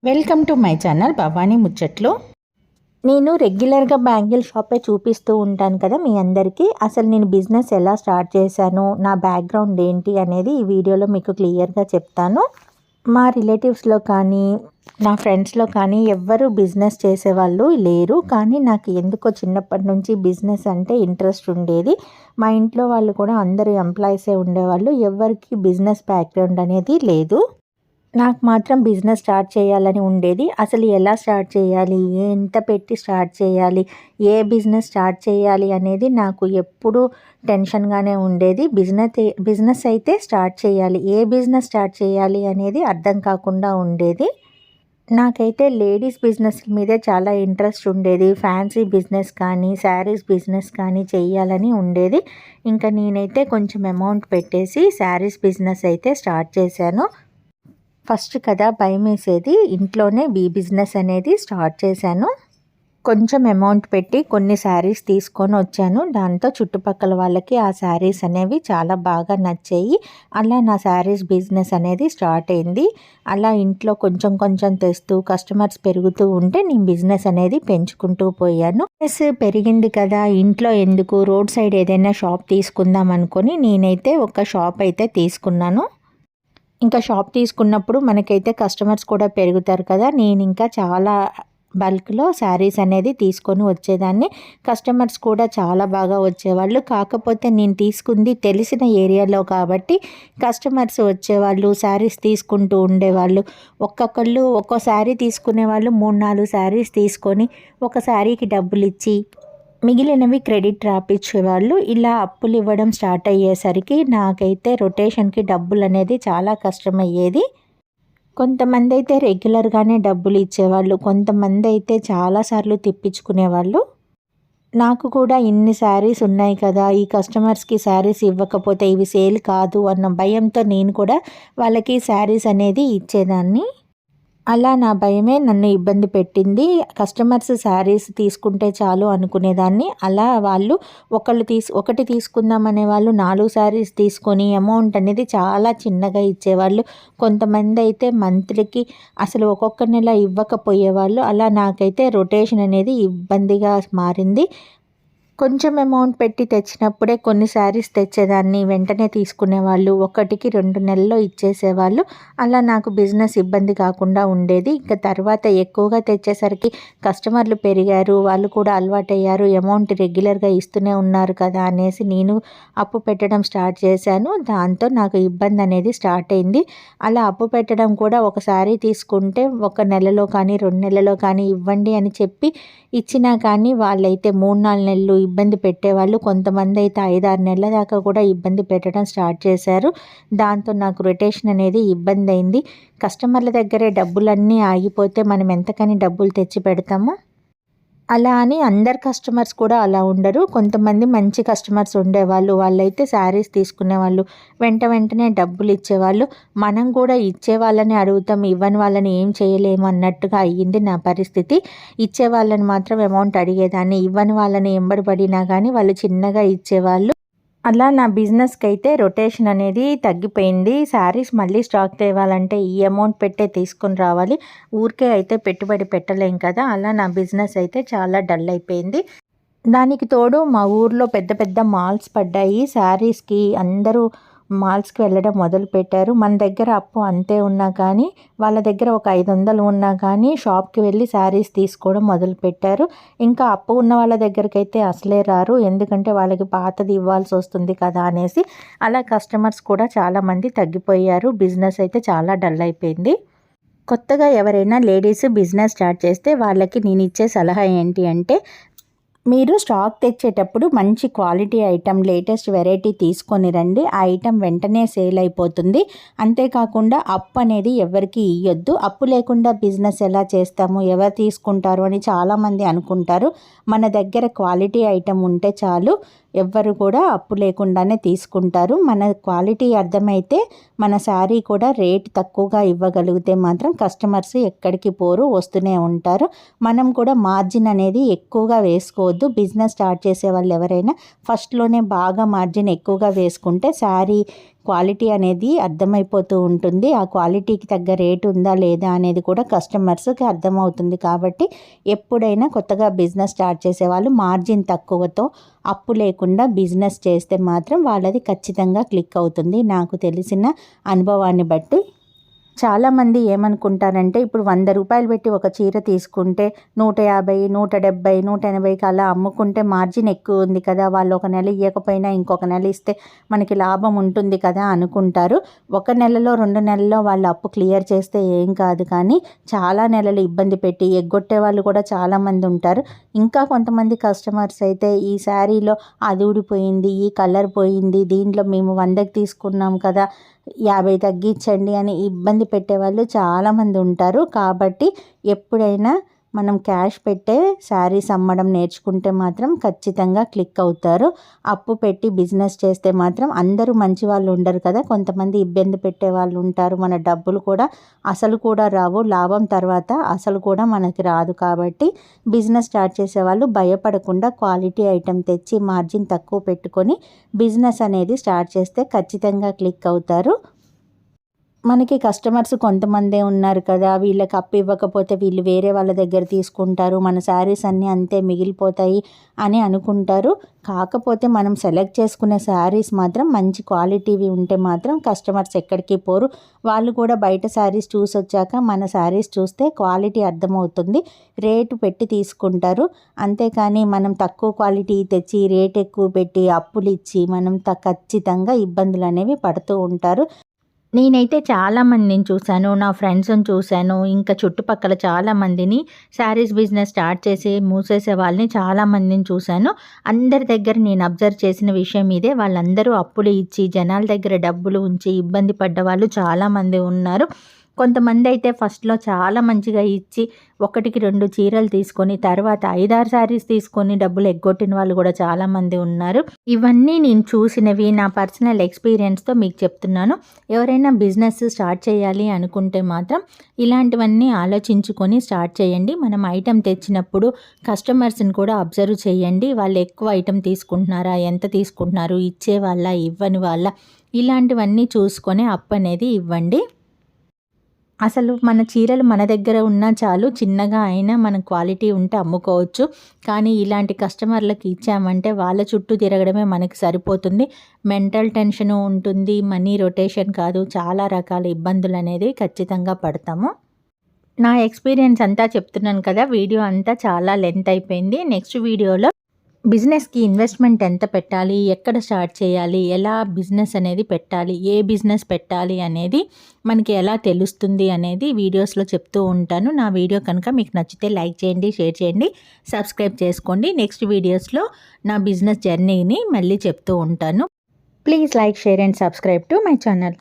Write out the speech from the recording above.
Welcome to my channel Bhavani ముచ్చట్లు. నేను రెగ్యులర్గా బ్యాంగిల్ షాపే చూపిస్తూ ఉంటాను కదా మీ అందరికీ. అసలు నేను బిజినెస్ ఎలా స్టార్ట్ చేశాను, నా బ్యాక్గ్రౌండ్ ఏంటి అనేది ఈ వీడియోలో మీకు క్లియర్గా చెప్తాను. మా రిలేటివ్స్లో కానీ నా ఫ్రెండ్స్లో కానీ ఎవ్వరూ బిజినెస్ చేసేవాళ్ళు లేరు. కానీ నాకు ఎందుకో చిన్నప్పటి నుంచి బిజినెస్ అంటే ఇంట్రెస్ట్ ఉండేది. మా ఇంట్లో వాళ్ళు కూడా అందరూ ఎంప్లాయీసే ఉండేవాళ్ళు. ఎవ్వరికి బిజినెస్ బ్యాక్గ్రౌండ్ అనేది లేదు. నాకు మాత్రం బిజినెస్ స్టార్ట్ చేయాలని ఉండేది. అసలు ఎలా స్టార్ట్ చేయాలి, ఎంత పెట్టి స్టార్ట్ చేయాలి, ఏ బిజినెస్ స్టార్ట్ చేయాలి అనేది నాకు ఎప్పుడూ టెన్షన్గానే ఉండేది. బిజినెస్ అయితే స్టార్ట్ చేయాలి, ఏ బిజినెస్ స్టార్ట్ చేయాలి అనేది అర్థం కాకుండా ఉండేది. నాకైతే లేడీస్ బిజినెస్ మీదే చాలా ఇంట్రెస్ట్ ఉండేది. ఫ్యాన్సీ బిజినెస్ కానీ శారీస్ బిజినెస్ కానీ చెయ్యాలని ఉండేది. ఇంకా నేనైతే కొంచెం అమౌంట్ పెట్టేసి శారీస్ బిజినెస్ అయితే స్టార్ట్ చేశాను. ఫస్ట్ కదా భయమేసేది, ఇంట్లోనే బిజినెస్ అనేది స్టార్ట్ చేశాను. కొంచెం అమౌంట్ పెట్టి కొన్ని శారీస్ తీసుకొని వచ్చాను. దాంతో చుట్టుపక్కల వాళ్ళకి ఆ శారీస్ అనేవి చాలా బాగా నచ్చాయి. అలా నా శారీస్ బిజినెస్ అనేది స్టార్ట్ అయింది. అలా ఇంట్లో కొంచెం కొంచెం తెస్తూ కస్టమర్స్ పెరుగుతూ ఉంటే నేను బిజినెస్ అనేది పెంచుకుంటూ పోయాను. బిజినెస్ పెరిగింది కదా, ఇంట్లో ఎందుకు, రోడ్ సైడ్ ఏదైనా షాప్ తీసుకుందాం అనుకొని నేనైతే ఒక షాప్ అయితే తీసుకున్నాను. ఇంకా షాప్ తీసుకున్నప్పుడు మనకైతే కస్టమర్స్ కూడా పెరుగుతారు కదా. నేను ఇంకా చాలా బల్క్లో శారీస్ అనేది తీసుకొని వచ్చేదాన్ని. కస్టమర్స్ కూడా చాలా బాగా వచ్చేవాళ్ళు. కాకపోతే నేను తీసుకుంది తెలిసిన ఏరియాలో కాబట్టి కస్టమర్స్ వచ్చేవాళ్ళు, శారీస్ తీసుకుంటూ ఉండేవాళ్ళు. ఒక్కొక్కళ్ళు ఒక్కో శారీ తీసుకునేవాళ్ళు 3-4 శారీస్ తీసుకొని ఒక శారీకి డబ్బులు ఇచ్చి మిగిలినవి క్రెడిట్ రాపిచ్చేవాళ్ళు. ఇలా అప్పులు ఇవ్వడం స్టార్ట్ అయ్యేసరికి నాకైతే రొటేషన్కి డబ్బులు అనేది చాలా కష్టమయ్యేది. కొంతమంది అయితే రెగ్యులర్గానే డబ్బులు ఇచ్చేవాళ్ళు, కొంతమంది అయితే చాలాసార్లు తిప్పించుకునేవాళ్ళు. నాకు కూడా ఇన్ని శారీస్ ఉన్నాయి కదా, ఈ కస్టమర్స్కి శారీస్ ఇవ్వకపోతే ఇవి సేల్ కాదు అన్న భయంతో నేను కూడా వాళ్ళకి శారీస్ అనేది ఇచ్చేదాన్ని. అలా నా భయమే నన్ను ఇబ్బంది పెట్టింది. కస్టమర్స్ శారీస్ తీసుకుంటే చాలు అనుకునేదాన్ని. అలా వాళ్ళు ఒకటి తీసుకుందామనే వాళ్ళు 4 శారీస్ తీసుకొని అమౌంట్ అనేది చాలా చిన్నగా ఇచ్చేవాళ్ళు. కొంతమంది అయితే మంత్లీకి అసలు ఒక్కొక్క నెల ఇవ్వకపోయేవాళ్ళు. అలా నాకైతే రొటేషన్ అనేది ఇబ్బందిగా మారింది. కొంచెం అమౌంట్ పెట్టి తెచ్చినప్పుడే కొన్ని శారీస్ తెచ్చేదాన్ని, వెంటనే తీసుకునేవాళ్ళు. 1-2 నెలల్లో ఇచ్చేసేవాళ్ళు. అలా నాకు బిజినెస్ ఇబ్బంది కాకుండా ఉండేది. ఇంకా తర్వాత ఎక్కువగా తెచ్చేసరికి కస్టమర్లు పెరిగారు, వాళ్ళు కూడా అలవాటయ్యారు, అమౌంట్ రెగ్యులర్గా ఇస్తూనే ఉన్నారు కదా అనేసి నేను అప్పు పెట్టడం స్టార్ట్ చేశాను. దాంతో నాకు ఇబ్బంది అనేది స్టార్ట్ అయింది. అలా అప్పు పెట్టడం కూడా ఒక శారీ తీసుకుంటే 1 నెలలో కానీ 2 నెలలో కానీ ఇవ్వండి అని చెప్పి ఇచ్చినా కానీ వాళ్ళైతే 3-4 నెలలు ఇబ్బంది పెట్టేవాళ్ళు. కొంతమంది అయితే 5-6 నెలల దాకా కూడా ఇబ్బంది పెట్టడం స్టార్ట్ చేశారు. దాంతో నాకు రొటేషన్ అనేది ఇబ్బంది అయింది. కస్టమర్ల దగ్గరే డబ్బులన్నీ ఆగిపోతే మనం ఎంతకని డబ్బులు తెచ్చి పెడతాము. అలా అని అందరు కస్టమర్స్ కూడా అలా ఉండరు. కొంతమంది మంచి కస్టమర్స్ ఉండేవాళ్ళు. వాళ్ళైతే శారీస్ తీసుకునేవాళ్ళు, వెంటనే డబ్బులు ఇచ్చేవాళ్ళు. మనం కూడా ఇచ్చే వాళ్ళని అడుగుతాం, ఇవ్వని వాళ్ళని ఏం చేయలేము అన్నట్టుగా అయ్యింది నా పరిస్థితి. ఇచ్చే వాళ్ళని మాత్రం అమౌంట్ అడిగేదాన్ని, ఇవ్వని వాళ్ళని ఎంబడిపడినా కానీ వాళ్ళు చిన్నగా ఇచ్చేవాళ్ళు. అలా నా బిజినెస్కి అయితే రొటేషన్ అనేది తగ్గిపోయింది. శారీస్ మళ్ళీ స్టాక్ తేవాలంటే ఈ అమౌంట్ పెట్టే తీసుకొని రావాలి, ఊరికే అయితే పెట్టుబడి పెట్టలేం కదా. అలా నా బిజినెస్ అయితే చాలా డల్ అయిపోయింది. దానికి తోడు మా ఊర్లో పెద్ద పెద్ద మాల్స్ పడ్డాయి. శారీస్కి అందరూ మాల్స్కి వెళ్ళడం మొదలుపెట్టారు. మన దగ్గర అప్పు అంతే ఉన్నా కానీ వాళ్ళ దగ్గర ఒక 500 ఉన్నా కానీ షాప్కి వెళ్ళి శారీస్ తీసుకోవడం మొదలుపెట్టారు. ఇంకా అప్పు ఉన్న వాళ్ళ దగ్గరికి అయితే అసలే రారు, ఎందుకంటే వాళ్ళకి పాతది ఇవ్వాల్సి వస్తుంది కదా అనేసి. అలా కస్టమర్స్ కూడా చాలామంది తగ్గిపోయారు. బిజినెస్ అయితే చాలా డల్ అయిపోయింది. కొత్తగా ఎవరైనా లేడీస్ బిజినెస్ స్టార్ట్ చేస్తే వాళ్ళకి నేను ఇచ్చే సలహా ఏంటి అంటే, మీరు స్టాక్ తెచ్చేటప్పుడు మంచి క్వాలిటీ ఐటెం, లేటెస్ట్ వెరైటీ తీసుకొని రండి. ఆ ఐటెం వెంటనే సేల్ అయిపోతుంది. అంతేకాకుండా అప్పు అనేది ఎవరికి ఇవ్వద్దు. అప్పు లేకుండా బిజినెస్ ఎలా చేస్తాము, ఎవరు తీసుకుంటారు అని చాలామంది అనుకుంటారు. మన దగ్గర క్వాలిటీ ఐటెం ఉంటే చాలు, ఎవ్వరు కూడా అప్పు లేకుండానే తీసుకుంటారు. మన క్వాలిటీ అర్థమైతే మన శారీ కూడా రేట్ తక్కువగా ఇవ్వగలిగితే మాత్రం కస్టమర్స్ ఎక్కడికి పోరు, వస్తూనే ఉంటారు. మనం కూడా మార్జిన్ అనేది ఎక్కువగా వేసుకోవద్దు. బిజినెస్ స్టార్ట్ చేసే వాళ్ళు ఎవరైనా ఫస్ట్లోనే బాగా మార్జిన్ ఎక్కువగా వేసుకుంటే శారీ క్వాలిటీ అనేది అర్థమైపోతూ ఉంటుంది. ఆ క్వాలిటీకి తగ్గ రేటు ఉందా లేదా అనేది కూడా కస్టమర్స్కి అర్థమవుతుంది. కాబట్టి ఎప్పుడైనా కొత్తగా బిజినెస్ స్టార్ట్ చేసేవాళ్ళు మార్జిన్ తక్కువతో అప్పు లేకుండా బిజినెస్ చేస్తే మాత్రం వాళ్ళది ఖచ్చితంగా క్లిక్ అవుతుంది. నాకు తెలిసిన అనుభవాన్ని బట్టి చాలామంది ఏమనుకుంటారంటే ఇప్పుడు 100 రూపాయలు పెట్టి ఒక చీర తీసుకుంటే 150, 170, 180కి అలా అమ్ముకుంటే మార్జిన్ ఎక్కువ ఉంది కదా, వాళ్ళు ఒక నెల ఇవ్వకపోయినా ఇంకొక నెల ఇస్తే మనకి లాభం ఉంటుంది కదా అనుకుంటారు. ఒక నెలలో 2 నెలల్లో వాళ్ళు అప్పు క్లియర్ చేస్తే ఏం కాదు, కానీ చాలా నెలలు ఇబ్బంది పెట్టి ఎగ్గొట్టే వాళ్ళు కూడా చాలామంది ఉంటారు. ఇంకా కొంతమంది కస్టమర్స్ అయితే ఈ శారీలో అది ఊడిపోయింది, ఈ కలర్ పోయింది, దీంట్లో మేము 100కి తీసుకున్నాం కదా 50 తగ్గించండి అని ఇబ్బంది పెట్టేవాళ్ళు చాలామంది ఉంటారు. కాబట్టి ఎప్పుడైనా మనం క్యాష్ పెట్టే శారీస్ అమ్మడం నేర్చుకుంటే మాత్రం ఖచ్చితంగా క్లిక్ అవుతారు. అప్పు పెట్టి బిజినెస్ చేస్తే మాత్రం అందరూ మంచి వాళ్ళు ఉండరు కదా, కొంతమంది ఇబ్బంది పెట్టే వాళ్ళు ఉంటారు. మన డబ్బులు కూడా అసలు కూడా రావు, లాభం తర్వాత అసలు కూడా మనకి రాదు. కాబట్టి బిజినెస్ స్టార్ట్ చేసేవాళ్ళు భయపడకుండా క్వాలిటీ ఐటెం తెచ్చి మార్జిన్ తక్కువ పెట్టుకొని బిజినెస్ అనేది స్టార్ట్ చేస్తే ఖచ్చితంగా క్లిక్ అవుతారు. మనకి కస్టమర్స్ కొంతమందే ఉన్నారు కదా, వీళ్ళకి అప్పు ఇవ్వకపోతే వీళ్ళు వేరే వాళ్ళ దగ్గర తీసుకుంటారు, మన శారీస్ అన్నీ అంతే మిగిలిపోతాయి అని అనుకుంటారు. కాకపోతే మనం సెలెక్ట్ చేసుకునే శారీస్ మాత్రం మంచి క్వాలిటీవి ఉంటే మాత్రం కస్టమర్స్ ఎక్కడికి పోరు. వాళ్ళు కూడా బయట శారీస్ చూసి వచ్చాక మన శారీస్ చూస్తే క్వాలిటీ అర్థమవుతుంది, రేటు పెట్టి తీసుకుంటారు. అంతేకాని మనం తక్కువ క్వాలిటీ తెచ్చి రేట్ ఎక్కువ పెట్టి అప్పులు ఇచ్చి మనం ఖచ్చితంగా ఇబ్బందులు అనేవి పడుతూ ఉంటారు. నేనైతే చాలామందిని చూశాను, నా ఫ్రెండ్స్ని చూశాను, ఇంకా చుట్టుపక్కల చాలామందిని శారీస్ బిజినెస్ స్టార్ట్ చేసి మూసేసే వాళ్ళని చాలామందిని చూశాను. అందరి దగ్గర నేను అబ్జర్వ్ చేసిన విషయం ఇదే, వాళ్ళందరూ అప్పులు ఇచ్చి జనాల దగ్గర డబ్బులు ఉంచి ఇబ్బంది పడ్డ వాళ్ళు చాలామంది ఉన్నారు. కొంతమంది అయితే ఫస్ట్లో చాలా మంచిగా ఇచ్చి 1కి 2 చీరలు తీసుకొని తర్వాత 5-6 శారీస్ తీసుకొని డబ్బులు ఎగ్గొట్టిన వాళ్ళు కూడా చాలామంది ఉన్నారు. ఇవన్నీ నేను చూసినవి, నా పర్సనల్ ఎక్స్పీరియన్స్తో మీకు చెప్తున్నాను. ఎవరైనా బిజినెస్ స్టార్ట్ చేయాలి అనుకుంటే మాత్రం ఇలాంటివన్నీ ఆలోచించుకొని స్టార్ట్ చేయండి. మనం ఐటెం తెచ్చినప్పుడు కస్టమర్స్ని కూడా అబ్జర్వ్ చేయండి. వాళ్ళు ఎక్కువ ఐటెం తీసుకుంటున్నారా, ఎంత తీసుకుంటున్నారు, ఇచ్చే వాళ్ళ ఇవ్వని వాళ్ళ, ఇలాంటివన్నీ చూసుకొని అప్పు అనేది ఇవ్వండి. అసలు మన చీరలు మన దగ్గర ఉన్నా చాలు, చిన్నగా అయినా మన క్వాలిటీ ఉంటే అమ్ముకోవచ్చు. కానీ ఇలాంటి కస్టమర్లకు ఇచ్చామంటే వాళ్ళ చుట్టూ తిరగడమే మనకి సరిపోతుంది. మెంటల్ టెన్షన్ ఉంటుంది, మనీ రొటేషన్ కాదు, చాలా రకాల ఇబ్బందులు అనేది ఖచ్చితంగా పడతాము. నా ఎక్స్పీరియన్స్ అంతా చెప్తున్నాను కదా, వీడియో అంతా చాలా లెంత్ అయిపోయింది. నెక్స్ట్ వీడియోలో బిజినెస్కి ఇన్వెస్ట్మెంట్ ఎంత పెట్టాలి, ఎక్కడ స్టార్ట్ చేయాలి, ఎలా బిజినెస్ అనేది పెట్టాలి, ఏ బిజినెస్ పెట్టాలి అనేది మనకి ఎలా తెలుస్తుంది అనేది వీడియోస్లో చెప్తూ ఉంటాను. నా వీడియో కనుక మీకు నచ్చితే లైక్ చేయండి, షేర్ చేయండి, సబ్స్క్రైబ్ చేసుకోండి. నెక్స్ట్ వీడియోస్లో నా బిజినెస్ జర్నీని మళ్ళీ చెప్తూ ఉంటాను. Please like, share and subscribe to my channel.